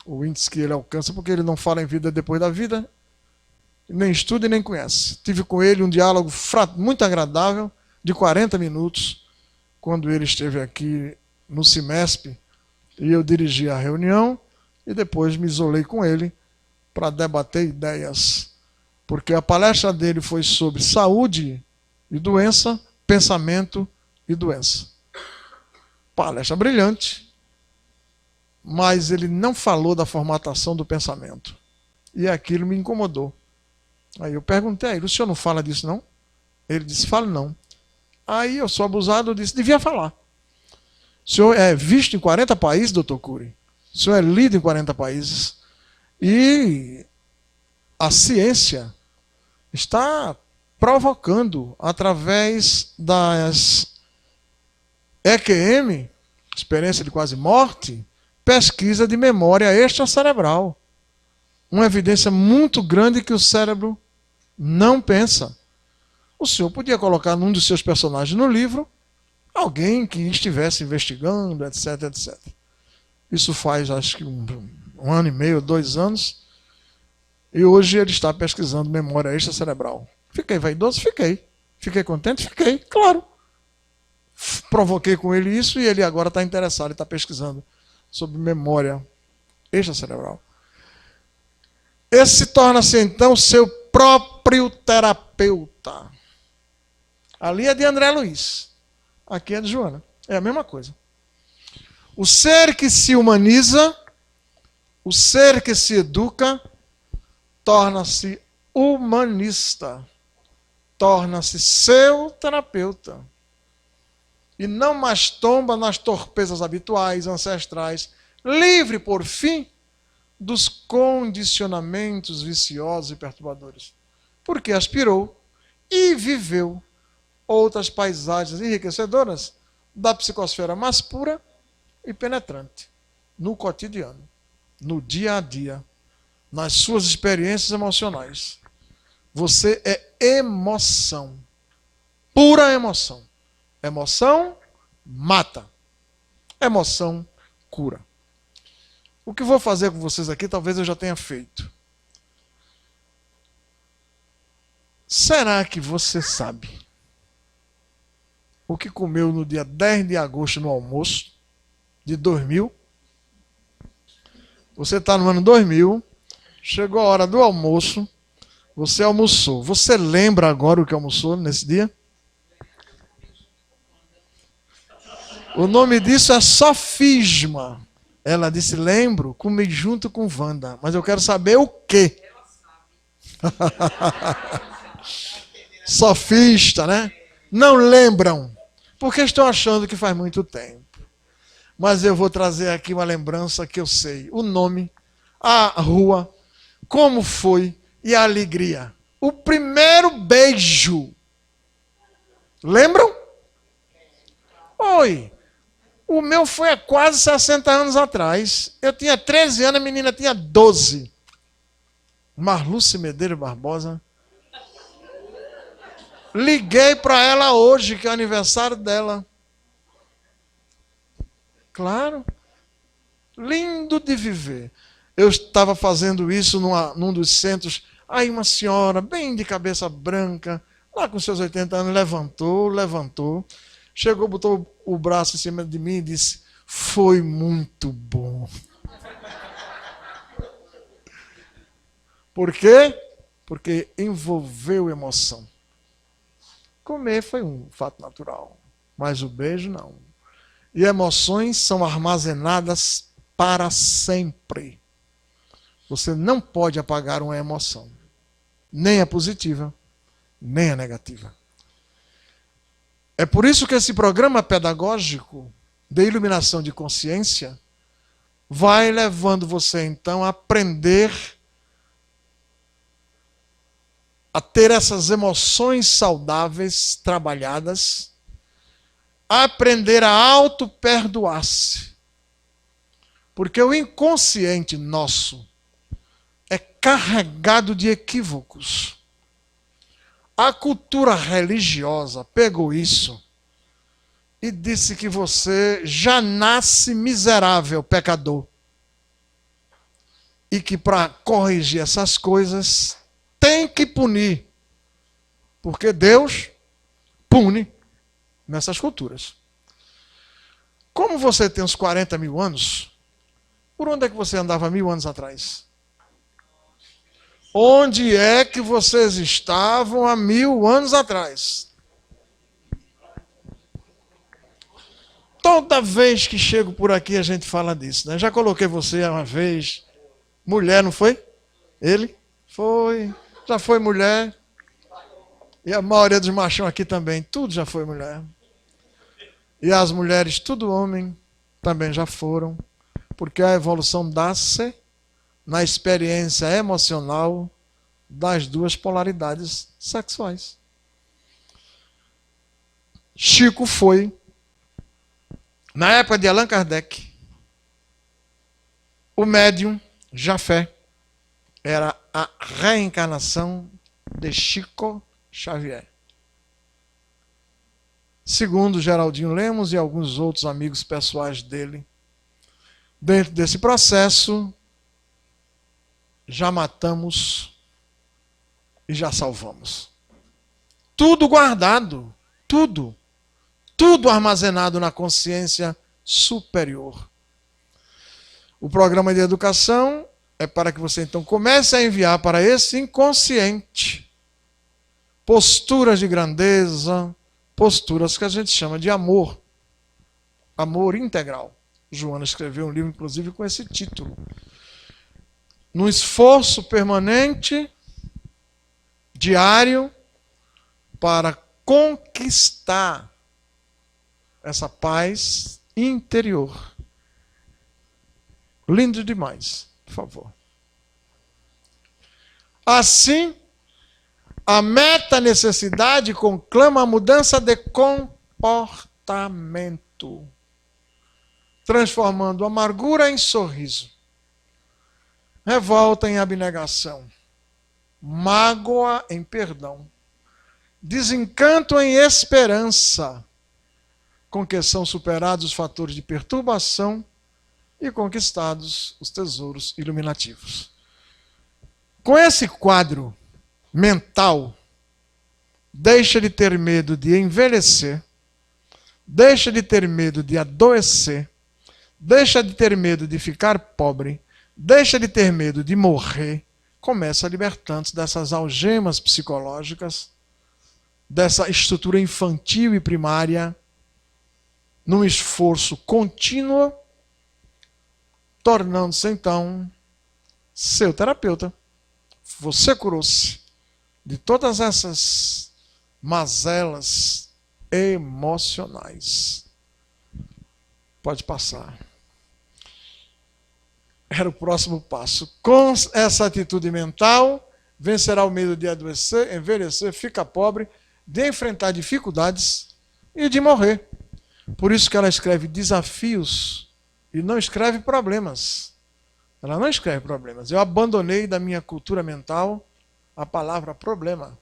o índice que ele alcança, porque ele não fala em vida depois da vida, nem estuda e nem conhece. Tive com ele um diálogo muito agradável, de 40 minutos, quando ele esteve aqui no CIMESP, e eu dirigi a reunião, e depois me isolei com ele para debater ideias. Porque a palestra dele foi sobre saúde e doença, pensamento e doença. Palestra brilhante, mas ele não falou da formatação do pensamento. E aquilo me incomodou. Aí eu perguntei a ele, o senhor não fala disso não? Ele disse, fala não. Aí eu sou abusado, eu disse, devia falar. O senhor é visto em 40 países, doutor Cury. O senhor é lido em 40 países. E a ciência está provocando, através das EQM, experiência de quase morte, pesquisa de memória extracerebral. Uma evidência muito grande que o cérebro não pensa. O senhor podia colocar num dos seus personagens no livro alguém que estivesse investigando, etc, etc. Isso faz, acho que um ano e meio, 2 anos, e hoje ele está pesquisando memória extracerebral. Fiquei vaidoso? Fiquei. Fiquei contente? Fiquei, claro. Provoquei com ele isso e ele agora está interessado, ele está pesquisando sobre memória extracerebral. Esse torna-se então seu próprio terapeuta. Ali é de André Luiz, aqui é de Joana. É a mesma coisa. O ser que se humaniza, o ser que se educa, torna-se humanista, torna-se seu terapeuta. E não mais tomba nas torpezas habituais, ancestrais, livre, por fim, dos condicionamentos viciosos e perturbadores. Porque aspirou e viveu outras paisagens enriquecedoras da psicosfera mais pura e penetrante, no cotidiano, no dia a dia, nas suas experiências emocionais. Você é emoção, pura emoção. Emoção mata, emoção cura. O que vou fazer com vocês aqui, talvez eu já tenha feito. Será que você sabe o que comeu no dia 10 de agosto no almoço de 2000? Você está no ano 2000, chegou a hora do almoço, você almoçou. Você lembra agora o que almoçou nesse dia? O nome disso é sofisma. Ela disse, lembro, comi junto com Wanda, mas eu quero saber o quê? Sofista, né? Não lembram, porque estão achando que faz muito tempo. Mas eu vou trazer aqui uma lembrança que eu sei. O nome, a rua, como foi e a alegria. O primeiro beijo. Lembram? Oi. O meu foi há quase 60 anos atrás. Eu tinha 13 anos, a menina tinha 12. Marluce Medeiros Barbosa. Liguei para ela hoje, que é o aniversário dela. Claro. Lindo de viver. Eu estava fazendo isso num dos centros. Aí uma senhora, bem de cabeça branca, lá com seus 80 anos, levantou. Chegou, botou o braço em cima de mim e disse, foi muito bom. Por quê? Porque envolveu emoção. Comer foi um fato natural, mas o beijo não. E emoções são armazenadas para sempre. Você não pode apagar uma emoção, nem a positiva, nem a negativa. É por isso que esse programa pedagógico de iluminação de consciência vai levando você, então, a aprender a ter essas emoções saudáveis, trabalhadas, a aprender a auto-perdoar-se. Porque o inconsciente nosso é carregado de equívocos. A cultura religiosa pegou isso e disse que você já nasce miserável, pecador. E que para corrigir essas coisas tem que punir. Porque Deus pune nessas culturas. Como você tem uns 40 mil anos, por onde é que você andava 1000 anos atrás? Onde é que vocês estavam há 1000 anos atrás? Toda vez que chego por aqui a gente fala disso, né? Já coloquei você uma vez, mulher, não foi? Ele? Foi. Já foi mulher. E a maioria dos machão aqui também, tudo já foi mulher. E as mulheres, tudo homem, também já foram. Porque a evolução dá-se na experiência emocional das duas polaridades sexuais. Chico foi, na época de Allan Kardec, o médium Jafé era a reencarnação de Chico Xavier. Segundo Geraldinho Lemos e alguns outros amigos pessoais dele, dentro desse processo, já matamos e já salvamos. Tudo guardado, tudo armazenado na consciência superior. O programa de educação é para que você então comece a enviar para esse inconsciente posturas de grandeza, posturas que a gente chama de amor. Amor integral. Joana escreveu um livro, inclusive, com esse título. Num esforço permanente, diário, para conquistar essa paz interior. Lindo demais, por favor. Assim, a meta-necessidade conclama a mudança de comportamento, transformando amargura em sorriso, revolta em abnegação, mágoa em perdão, desencanto em esperança, com que são superados os fatores de perturbação e conquistados os tesouros iluminativos. Com esse quadro mental, deixa de ter medo de envelhecer, deixa de ter medo de adoecer, deixa de ter medo de ficar pobre, deixa de ter medo de morrer, começa a libertando-se dessas algemas psicológicas, dessa estrutura infantil e primária, num esforço contínuo, tornando-se então seu terapeuta. Você curou-se de todas essas mazelas emocionais. Pode passar. Era o próximo passo. Com essa atitude mental, vencerá o medo de adoecer, envelhecer, ficar pobre, de enfrentar dificuldades e de morrer. Por isso que ela escreve desafios e não escreve problemas. Ela não escreve problemas. Eu abandonei da minha cultura mental a palavra problema,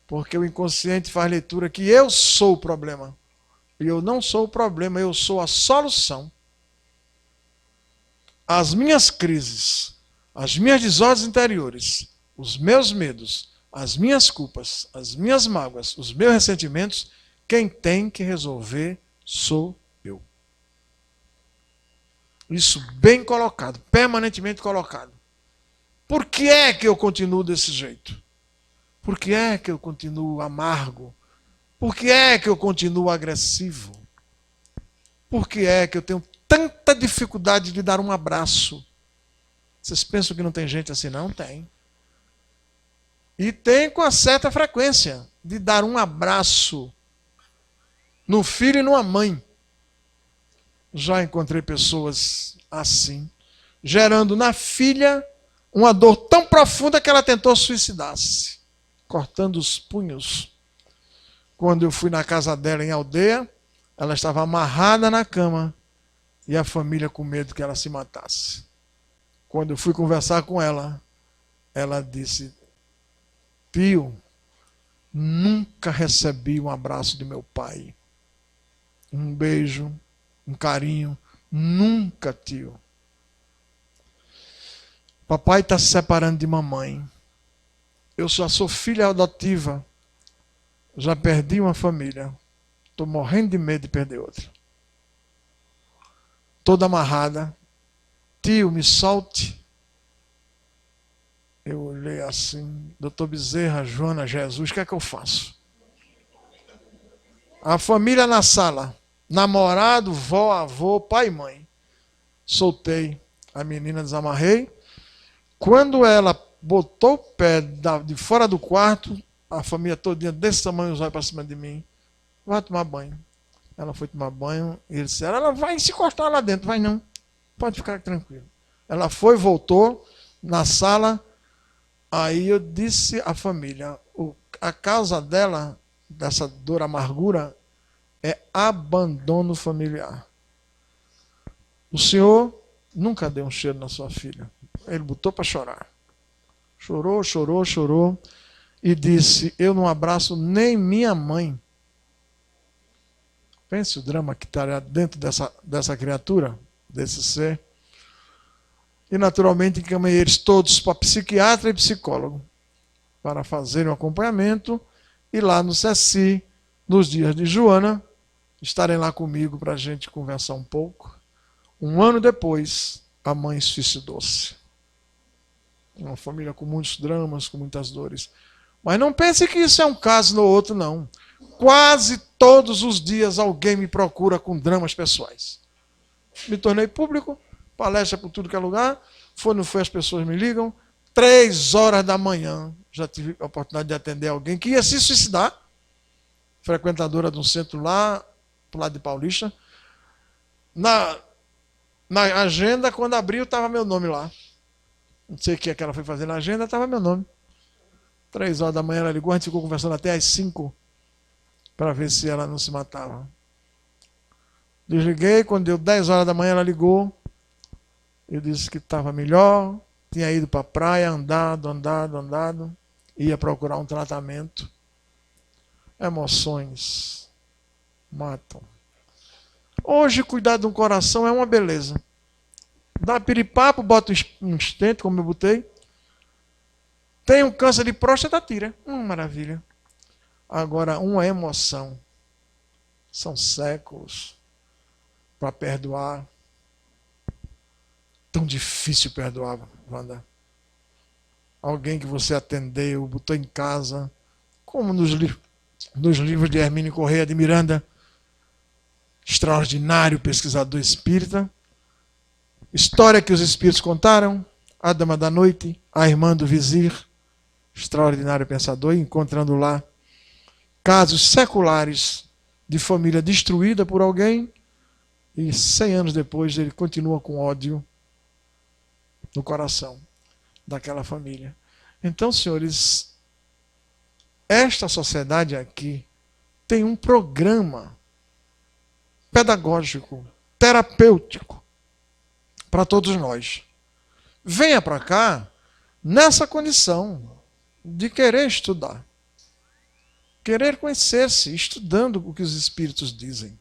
porque o inconsciente faz leitura que eu sou o problema. E eu não sou o problema, eu sou a solução. As minhas crises, as minhas desordens interiores, os meus medos, as minhas culpas, as minhas mágoas, os meus ressentimentos, quem tem que resolver sou eu. Isso bem colocado, permanentemente colocado. Por que é que eu continuo desse jeito? Por que é que eu continuo amargo? Por que é que eu continuo agressivo? Por que é que eu tenho tanta dificuldade de dar um abraço? Vocês pensam que não tem gente assim? Não tem. E tem com uma certa frequência de dar um abraço no filho e numa mãe. Já encontrei pessoas assim, gerando na filha uma dor tão profunda que ela tentou suicidar-se, cortando os punhos. Quando eu fui na casa dela em Aldeia, ela estava amarrada na cama e a família com medo que ela se matasse. Quando eu fui conversar com ela, ela disse: Pio, nunca recebi um abraço de meu pai. Um beijo, um carinho. Nunca, tio. Papai está se separando de mamãe. Eu já sou filha adotiva. Já perdi uma família. Estou morrendo de medo de perder outra. Toda amarrada. Tio, me solte. Eu olhei assim, doutor Bezerra, Joana, Jesus, o que é que eu faço? A família na sala, namorado, vó, avô, pai e mãe. Soltei a menina, desamarrei. Quando ela botou o pé de fora do quarto, a família todinha desse tamanho, os olhos para cima de mim. Vai tomar banho. Ela foi tomar banho e eles disseram: ela vai se encostar lá dentro. Vai não, pode ficar tranquilo. Ela foi, voltou na sala. Aí eu disse à família: a causa dela, dessa dor, amargura, é abandono familiar. O senhor nunca deu um cheiro na sua filha. Ele botou para chorar. Chorou, chorou, chorou. E disse: eu não abraço nem minha mãe. Pense o drama que está dentro dessa criatura, desse ser. E naturalmente encaminhei eles todos para psiquiatra e psicólogo, para fazerem um acompanhamento. E lá no CECI, nos dias de Joana, estarem lá comigo para a gente conversar um pouco. Um ano depois, a mãe suicidou-se. Uma família com muitos dramas, com muitas dores. Mas não pense que isso é um caso no outro, não. Quase todos os dias alguém me procura com dramas pessoais. Me tornei público, palestra por tudo que é lugar. Não foi, as pessoas me ligam. 3h da manhã, já tive a oportunidade de atender alguém que ia se suicidar. Frequentadora de um centro lá, pro lado de Paulista. Na agenda, quando abriu, estava meu nome lá. Não sei o que ela foi fazer na agenda, estava meu nome. 3h da manhã ela ligou, a gente ficou conversando até às 5 para ver se ela não se matava. Desliguei, quando deu 10h da manhã ela ligou. Eu disse que estava melhor, tinha ido para a praia, andado, ia procurar um tratamento. Emoções matam. Hoje, cuidar de um coração é uma beleza. Dá piripapo, bota um estente, como eu botei. Tem um câncer de próstata, tira. Maravilha. Agora, uma emoção. São séculos para perdoar. Tão difícil perdoar, Wanda. Alguém que você atendeu, botou em casa, como nos livros de Hermínio Corrêa de Miranda, extraordinário pesquisador espírita. História que os espíritos contaram, a Dama da Noite, a Irmã do Vizir, extraordinário pensador, encontrando lá casos seculares de família destruída por alguém e 100 anos depois ele continua com ódio no coração daquela família. Então, senhores, esta sociedade aqui tem um programa pedagógico, terapêutico para todos nós. Venha para cá nessa condição de querer estudar, querer conhecer-se, estudando o que os espíritos dizem,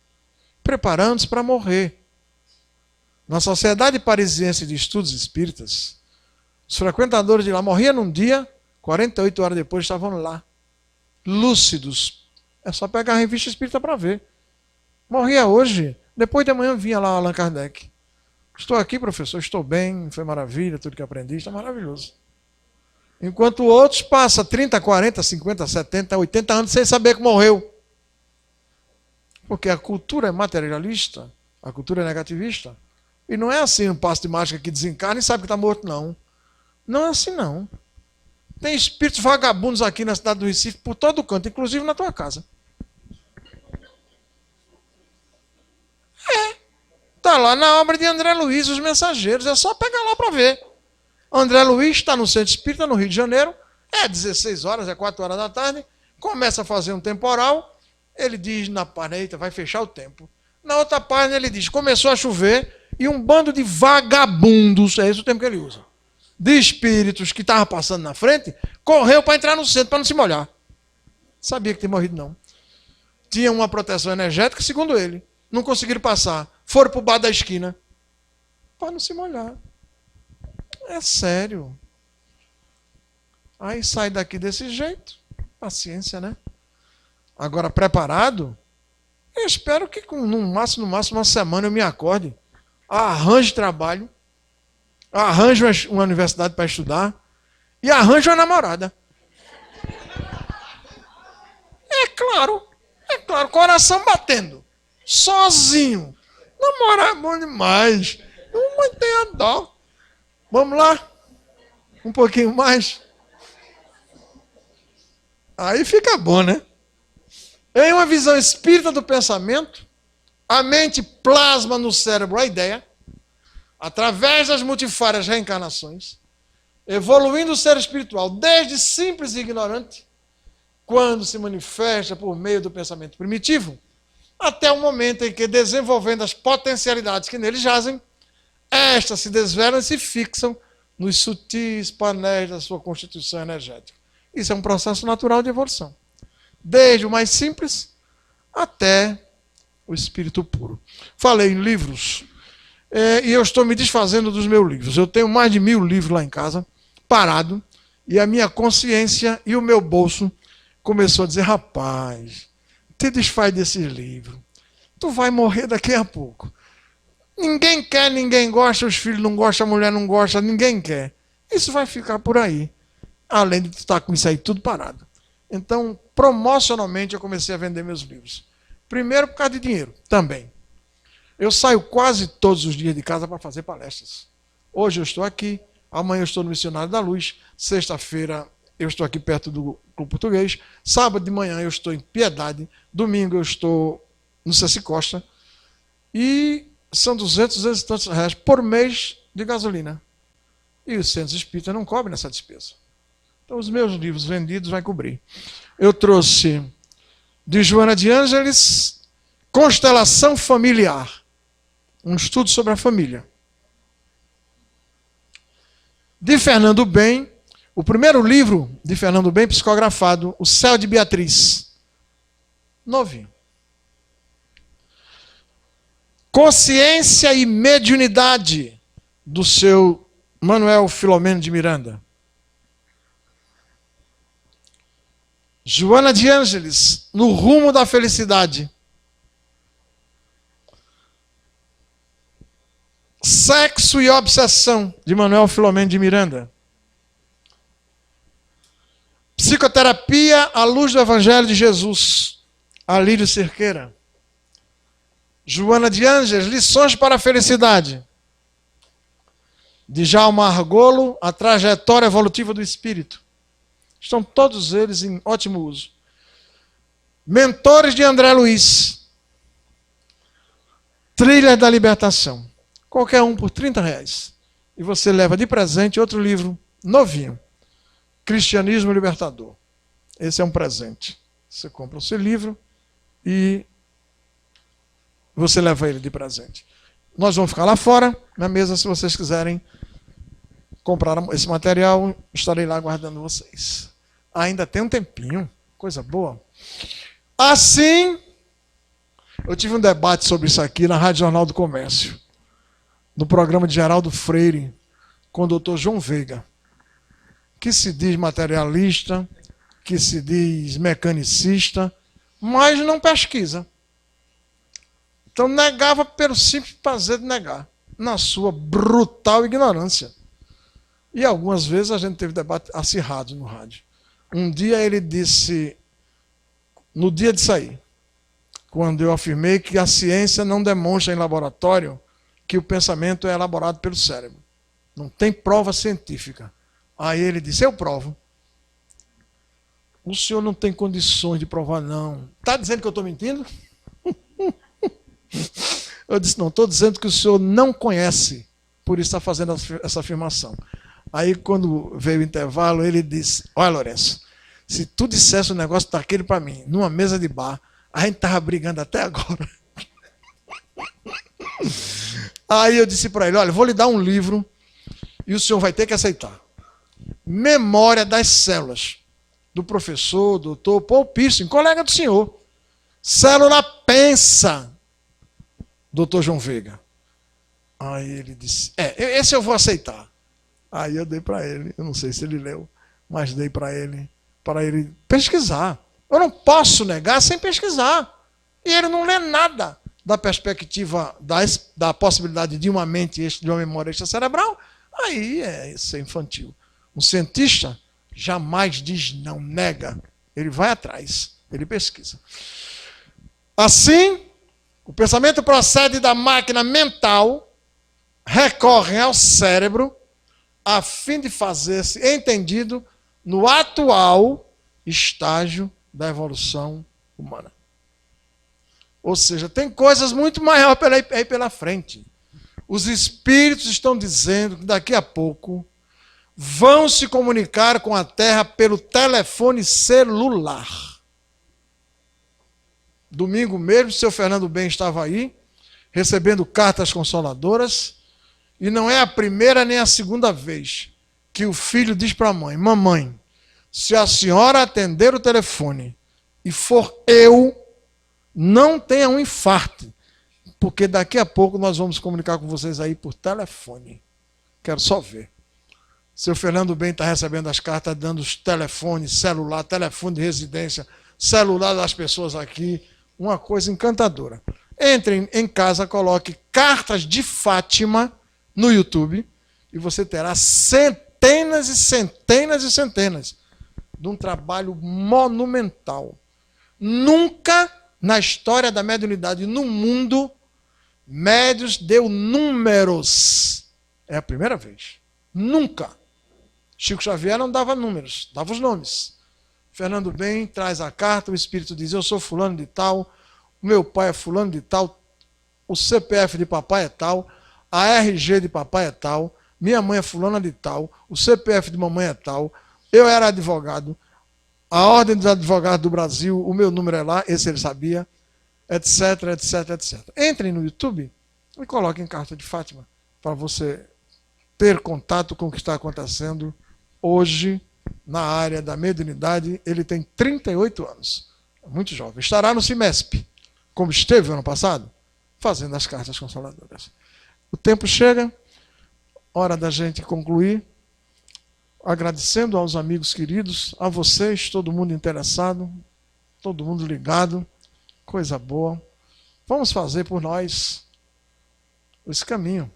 preparando-se para morrer. Na Sociedade Parisiense de Estudos Espíritas, os frequentadores de lá morriam num dia, 48 horas depois estavam lá, lúcidos. É só pegar a revista espírita para ver. Morria hoje, depois de amanhã vinha lá Allan Kardec. Estou aqui, professor, estou bem, foi maravilha, tudo que aprendi, está maravilhoso. Enquanto outros passam 30, 40, 50, 70, 80 anos sem saber que morreu. Porque a cultura é materialista, a cultura é negativista. E não é assim um passo de mágica que desencarna e sabe que está morto, não. Não é assim, não. Tem espíritos vagabundos aqui na cidade do Recife, por todo canto, inclusive na tua casa. Está lá na obra de André Luiz, Os Mensageiros. É só pegar lá para ver. André Luiz está no Centro Espírita, no Rio de Janeiro. É 16 horas, é 4 horas da tarde. Começa a fazer um temporal. Ele diz na parede, vai fechar o tempo. Na outra página ele diz, começou a chover e um bando de vagabundos, é esse o termo que ele usa, de espíritos que estavam passando na frente, correu para entrar no centro para não se molhar. Sabia que tinha morrido, não. Tinha uma proteção energética, segundo ele. Não conseguiram passar. Foram para o bar da esquina para não se molhar. É sério. Aí sai daqui desse jeito. Paciência, né? Agora, preparado, eu espero que no máximo uma semana eu me acorde, arranje trabalho, arranje uma universidade para estudar e arranje uma namorada. É claro, coração batendo, sozinho. Namorar é bom demais. Uma tem a dó. Vamos lá? Um pouquinho mais? Aí fica bom, né? Em uma visão espírita do pensamento, a mente plasma no cérebro a ideia, através das multifárias reencarnações, evoluindo o ser espiritual desde simples e ignorante, quando se manifesta por meio do pensamento primitivo, até o momento em que, desenvolvendo as potencialidades que nele jazem, estas se desvelam e se fixam nos sutis painéis da sua constituição energética. Isso é um processo natural de evolução. Desde o mais simples até o espírito puro. Falei em livros, e eu estou me desfazendo dos meus livros. Eu tenho mais de 1000 livros lá em casa, parado, e a minha consciência e o meu bolso começou a dizer, rapaz, te desfaz desses livros. Tu vai morrer daqui a pouco. Ninguém quer, ninguém gosta, os filhos não gostam, a mulher não gosta, ninguém quer. Isso vai ficar por aí. Além de tu estar com isso aí tudo parado. Então, promocionalmente, eu comecei a vender meus livros. Primeiro, por causa de dinheiro, também. Eu saio quase todos os dias de casa para fazer palestras. Hoje eu estou aqui, amanhã eu estou no Missionário da Luz, sexta-feira eu estou aqui perto do Clube Português, sábado de manhã eu estou em Piedade, domingo eu estou no Ceci Costa, e são 200 e tantos reais por mês de gasolina. E os centros espíritas não cobrem essa despesa. Então, os meus livros vendidos vai cobrir. Eu trouxe de Joana de Ângeles, Constelação Familiar, um estudo sobre a família. De Fernando Bem, o primeiro livro de Fernando Bem, psicografado, O Céu de Beatriz. Novinho. Consciência e Mediunidade, do seu Manuel Filomeno de Miranda. Joana de Ângeles, No Rumo da Felicidade. Sexo e Obsessão, de Manuel Filomeno de Miranda. Psicoterapia à luz do Evangelho de Jesus, Alírio Cerqueira. Joana de Ângeles, Lições para a Felicidade, de Djalma Argolo, A Trajetória Evolutiva do Espírito. Estão todos eles em ótimo uso. Mentores de André Luiz, Trilha da Libertação. Qualquer um por R$30. E você leva de presente outro livro novinho, Cristianismo Libertador. Esse é um presente. Você compra o seu livro e Você leva ele de presente. Nós vamos ficar lá fora, na mesa, se vocês quiserem comprar esse material, estarei lá aguardando vocês. Ainda tem um tempinho, coisa boa. Assim, eu tive um debate sobre isso aqui na Rádio Jornal do Comércio, no programa de Geraldo Freire, com o doutor João Veiga, que se diz materialista, que se diz mecanicista, mas não pesquisa. Então negava pelo simples prazer de negar, na sua brutal ignorância. E algumas vezes a gente teve debate acirrado no rádio. Um dia ele disse, no dia de sair, quando eu afirmei que a ciência não demonstra em laboratório que o pensamento é elaborado pelo cérebro. Não tem prova científica. Aí ele disse, eu provo. O senhor não tem condições de provar, não. Está dizendo que eu estou mentindo? Eu disse, não, estou dizendo que o senhor não conhece, por isso está fazendo essa afirmação. Aí, quando veio o intervalo, ele disse, olha, Lourenço, se tu dissesse um negócio daquele para mim, numa mesa de bar, a gente estava brigando até agora. Aí eu disse para ele, olha, vou lhe dar um livro e o senhor vai ter que aceitar. Memória das Células, do professor, doutor Paul Pearson, colega do senhor. Célula pensa, doutor João Veiga. Aí ele disse, esse eu vou aceitar. Aí eu dei para ele, eu não sei se ele leu, mas dei para ele pesquisar. Eu não posso negar sem pesquisar. E ele não lê nada da perspectiva da possibilidade de uma mente, de uma memória extracerebral. Aí é ser infantil. Um cientista jamais diz não, nega. Ele vai atrás, ele pesquisa. Assim, o pensamento procede da máquina mental, recorre ao cérebro, a fim de fazer-se entendido no atual estágio da evolução humana. Ou seja, tem coisas muito maiores aí pela frente. Os espíritos estão dizendo que daqui a pouco vão se comunicar com a Terra pelo telefone celular. Domingo mesmo, o seu Fernando Bem estava aí, recebendo cartas consoladoras, e não é a primeira nem a segunda vez que o filho diz para a mãe, mamãe, se a senhora atender o telefone e for eu, não tenha um infarto, porque daqui a pouco nós vamos comunicar com vocês aí por telefone. Quero só ver. Seu Fernando Bem está recebendo as cartas, dando os telefones, celular, telefone de residência, celular das pessoas aqui, uma coisa encantadora. Entre em casa, coloque Cartas de Fátima no YouTube e você terá centenas e centenas e centenas de um trabalho monumental. Nunca na história da mediunidade no mundo, médiuns deu números. É a primeira vez. Nunca. Chico Xavier não dava números, dava os nomes. Fernando Bem traz a carta, o espírito diz, eu sou fulano de tal, o meu pai é fulano de tal, o CPF de papai é tal, a RG de papai é tal, minha mãe é fulana de tal, o CPF de mamãe é tal, eu era advogado, a Ordem dos Advogados do Brasil, o meu número é lá, esse ele sabia, etc, etc, etc. Entrem no YouTube e coloquem Carta de Fátima para você ter contato com o que está acontecendo hoje na área da mediunidade. Ele tem 38 anos, é muito jovem. Estará no CIMESP, como esteve ano passado, fazendo as cartas consoladoras. O tempo chega, hora da gente concluir, agradecendo aos amigos queridos, a vocês, todo mundo interessado, todo mundo ligado, coisa boa. Vamos fazer por nós esse caminho,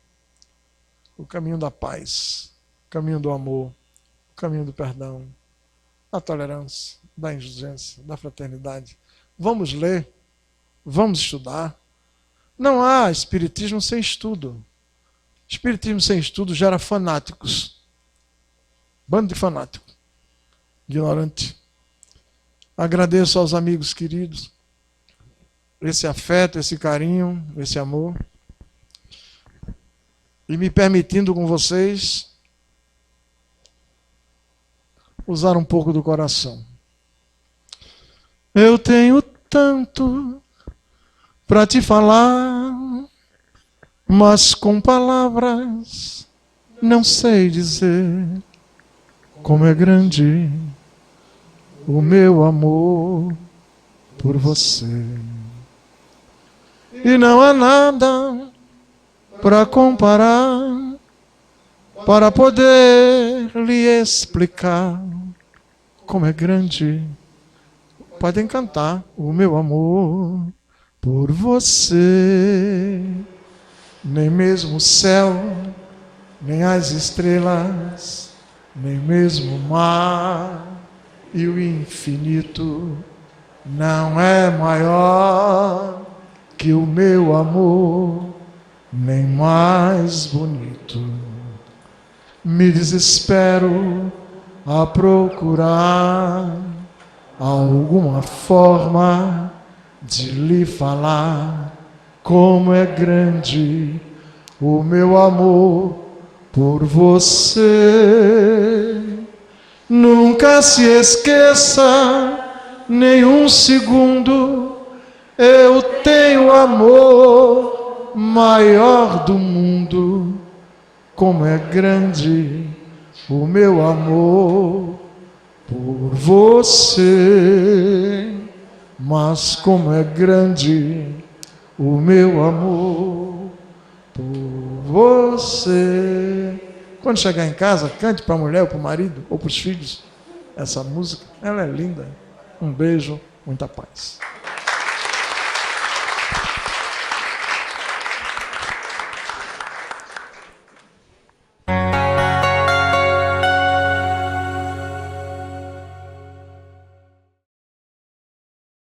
o caminho da paz, o caminho do amor, o caminho do perdão, da tolerância, da indulgência, da fraternidade. Vamos ler, vamos estudar. Não há espiritismo sem estudo. Espiritismo sem estudo gera fanáticos. Bando de fanático, ignorante. Agradeço aos amigos queridos esse afeto, esse carinho, esse amor. E me permitindo com vocês usar um pouco do coração. Eu tenho tanto para te falar, mas com palavras não sei dizer como é grande o meu amor por você. E não há nada para comparar, para poder lhe explicar como é grande. Podem cantar o meu amor por você. Nem mesmo o céu, nem as estrelas, nem mesmo o mar e o infinito não é maior que o meu amor, nem mais bonito. Me desespero a procurar alguma forma de lhe falar como é grande o meu amor por você. Nunca se esqueça, nem um segundo, eu tenho amor maior do mundo. Como é grande o meu amor por você. Mas como é grande o meu amor por você. Quando chegar em casa, cante para a mulher, ou para o marido, ou para os filhos essa música. Ela é linda. Um beijo, muita paz.